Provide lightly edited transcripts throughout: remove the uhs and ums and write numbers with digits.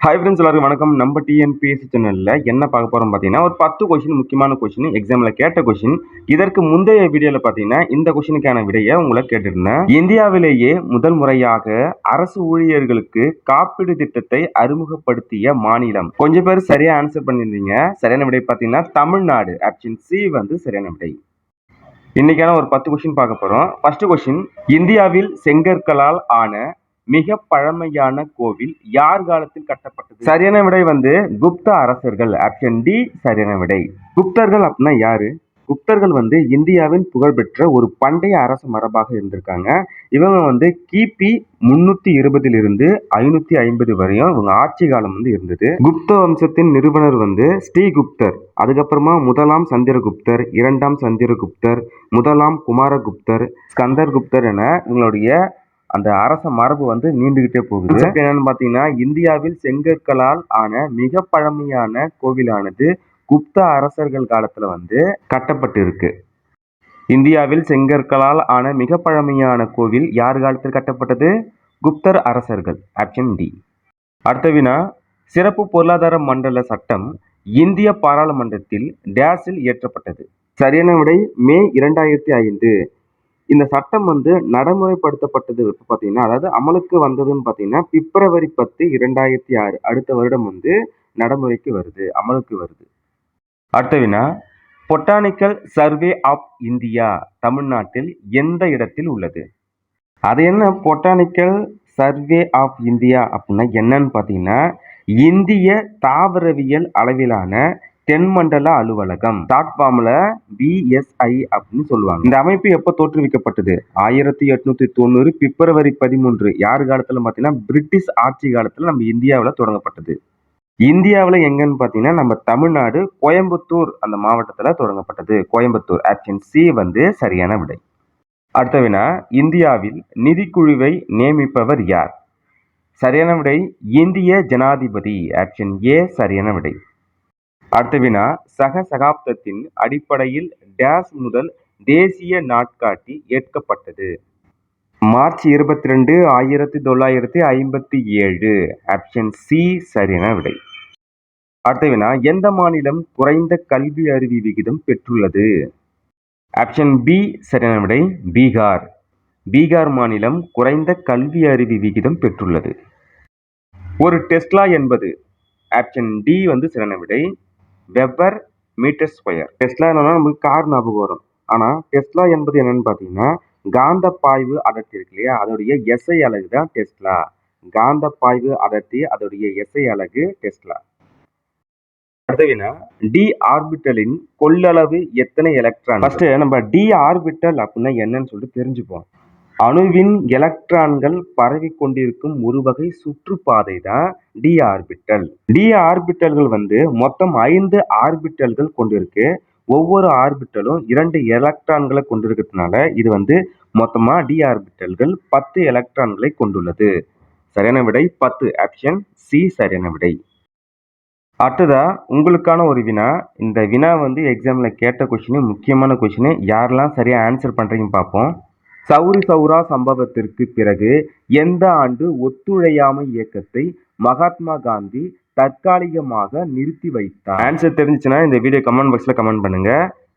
Hi friends, எல்லாருக்கும் வணக்கம். நம்ம டிஎன்பிஎஸ்சி சேனல்ல என்ன பார்க்க போறோம் பார்த்தீங்கன்னா, ஒரு 10 கொஸ்டின் முக்கியமான கொஸ்டின் எக்ஸாம்ல கேட்ட கொஸ்டின். இதற்கு முந்தைய வீடியோல பார்த்தீங்கன்னா, இந்த கொஸ்டினுக்கான விடையை உங்களை கேட்டிருந்தேன். இந்தியாவிலேயே முதல் முறையாக அரசு ஊழியர்களுக்கு காப்பீடு திட்டத்தை அறிமுகப்படுத்திய மாநிலம். கொஞ்சம் பேர் சரியா ஆன்சர் பண்ணியிருந்தீங்க. சரியான விடை பார்த்தீங்கன்னா தமிழ்நாடு. ஆப்ஷன் சி வந்து சரியான விடை. இன்னைக்கான ஒரு 10 கொஸ்டின் பார்க்க போறோம். ஃபர்ஸ்ட் கொஸ்டின், இந்தியாவில் செங்கற்களால் ஆன மிக பழமையான கோவில் யார் காலத்தில் கட்டப்பட்டது? சரியான விடை வந்து குப்த அரசர்கள். ஆப்ஷன் டி சரியான விடை. குப்தர்கள் அப்படின்னா யாரு? குப்தர்கள் வந்து இந்தியாவின் புகழ்பெற்ற ஒரு பண்டைய அரச மரபாக இருந்திருக்காங்க. இவங்க வந்து கிபி 320 550 வரையும் இவங்க ஆட்சி காலம் வந்து இருந்தது. குப்த வம்சத்தின் நிறுவனர் வந்து ஸ்ரீகுப்தர். அதுக்கப்புறமா முதலாம் சந்திரகுப்தர், இரண்டாம் சந்திரகுப்தர், முதலாம் குமாரகுப்தர், ஸ்கந்தர்குப்தர் என இவங்களுடைய அந்த அரச மரபு வந்து நீண்டுகிட்டே போகுது. என்னன்னு பாத்தீங்கன்னா, இந்தியாவில் செங்கற்களால் ஆன மிக பழமையான கோவிலானது குப்த அரசர்கள் காலத்துல வந்து கட்டப்பட்டு இருக்கு. இந்தியாவில் செங்கற்களால் ஆன மிக பழமையான கோவில் யார் காலத்தில் கட்டப்பட்டது? குப்தர் அரசர்கள். Option D. அடுத்த வினா, சிறப்பு பொருளாதார மண்டல சட்டம் இந்திய பாராளுமன்றத்தில் டேஸில் இயற்றப்பட்டது. சரியான விடை மே 2005. இந்த சட்டம் வந்து நடைமுறைப்படுத்தப்பட்டது பார்த்தீங்கன்னா, அதாவது அமலுக்கு வந்ததுன்னு பார்த்தீங்கன்னா பிப்ரவரி 10, 2006. அடுத்த வருடம் வந்து நடைமுறைக்கு வருது, அமலுக்கு வருது. அடுத்த வினா, பொட்டானிக்கல் சர்வே ஆஃப் இந்தியா தமிழ்நாட்டில் எந்த இடத்தில் உள்ளது? அது என்ன பொட்டானிக்கல் சர்வே ஆஃப் இந்தியா அப்படின்னா என்னன்னு பார்த்தீங்கன்னா, இந்திய தாவரவியல் அளவிலான தென்மண்டல அலுவலகம். ஷார்ட் ஃபார்ம்ல பிஎஸ்ஐ அப்படின்னு சொல்லுவாங்க. இந்த அமைப்பு எப்ப தோற்றுவிக்கப்பட்டது? 1890 பிப்ரவரி 13. யார் காலத்துல பார்த்தீங்கன்னா பிரிட்டிஷ் ஆட்சி காலத்துல நம்ம இந்தியாவில் தொடங்கப்பட்டது. இந்தியாவில் எங்கன்னு பார்த்தீங்கன்னா நம்ம தமிழ்நாடு கோயம்புத்தூர் அந்த மாவட்டத்தில் தொடங்கப்பட்டது. கோயம்புத்தூர். ஆப்ஷன் சி வந்து சரியான விடை. அடுத்த வினா, இந்தியாவில் நிதிக்குழுவை நியமிப்பவர் யார்? சரியான விடை இந்திய ஜனாதிபதி. ஆப்ஷன் ஏ சரியான விடை. அடுத்த வினா, சகசகாப்தத்தின் அடிப்படையில் டேஸ் முதல் தேசிய நாட்காட்டி ஏற்கப்பட்டது. மார்ச் 22, 1957. ஆப்ஷன் சி சரியான விடை. அடுத்த வினா, எந்த மாநிலம் குறைந்த கல்வி அறிவு விகிதம் பெற்றுள்ளது? ஆப்ஷன் பி சரியான விடை பீகார். பீகார் மாநிலம் குறைந்த கல்வி அறிவு விகிதம் பெற்றுள்ளது. ஒரு டெஸ்லா என்பது? ஆப்ஷன் டி வந்து சரியான விடை வெபர் மீட்டர் ஸ்கொயர். டெஸ்லா என்னன்னா நமக்கு கார் ஞாபகம் வரும். ஆனா டெஸ்லா என்பது என்னன்னு பாத்தீங்கன்னா காந்த பாய்வு அடர்த்தி இருக்கு இல்லையா, அதோடைய எஸ்ஐ அலகு தான் டெஸ்லா. காந்த பாய்வு அடர்த்தி அதோடைய எஸ்ஐ அலகு டெஸ்லா. அடுத்தவினா, டி ஆர்பிட்டலின் கொள்ளளவு எத்தனை எலக்ட்ரான்? ஃபர்ஸ்ட் நம்ம டி ஆர்பிட்டல் அப்படின்னா என்னன்னு சொல்லிட்டு தெரிஞ்சுப்போம். அணுவின் எலக்ட்ரான்கள் பரவி கொண்டிருக்கும் ஒரு வகை சுற்றுப்பாதை தான் டி ஆர்பிட்டல். டி ஆர்பிட்டல்கள் வந்து மொத்தம் 5 ஆர்பிட்டல்கள் கொண்டிருக்கு. ஒவ்வொரு ஆர்பிட்டலும் 2 எலக்ட்ரான்களை கொண்டிருக்கிறதுனால இது வந்து மொத்தமா டி ஆர்பிட்டல்கள் 10 எலக்ட்ரான்களை கொண்டுள்ளது. சரியான விடை 10. ஆப்ஷன் சி சரியான விடை. அடுத்ததா உங்களுக்கான ஒரு வினா. இந்த வினா வந்து எக்ஸாம்ல கேட்ட கொஸ்டின், முக்கியமான கொஸ்டின். யாரெல்லாம் சரியா ஆன்சர் பண்றீங்கன்னு பார்ப்போம். சௌரி சௌரா சம்பவத்திற்கு பிறகு எந்த ஆண்டு ஒத்துழையாமை இயக்கத்தை மகாத்மா காந்தி தற்காலிகமாக நிறுத்தி வைத்தார்? ஆன்சர் தெரிஞ்சுச்சுன்னா இந்த வீடியோ கமெண்ட் பாக்ஸ்ல கமெண்ட் பண்ணுங்க.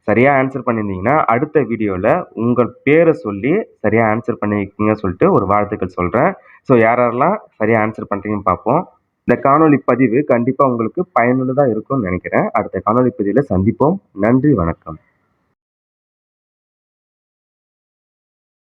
சரியா ஆன்சர் பண்ணியிருந்தீங்கன்னா அடுத்த வீடியோவில் உங்கள் பேரை சொல்லி சரியா ஆன்சர் பண்ணிருக்கீங்க சொல்லிட்டு ஒரு வாழ்த்துக்கள் சொல்கிறேன். ஸோ யாரெல்லாம் சரியா ஆன்சர் பண்ணுறீங்கன்னு பார்ப்போம். இந்த காணொலி பதிவு கண்டிப்பாக உங்களுக்கு பயனுள்ளதாக இருக்கும்னு நினைக்கிறேன். அடுத்த காணொலி பதிவில் சந்திப்போம். நன்றி, வணக்கம்.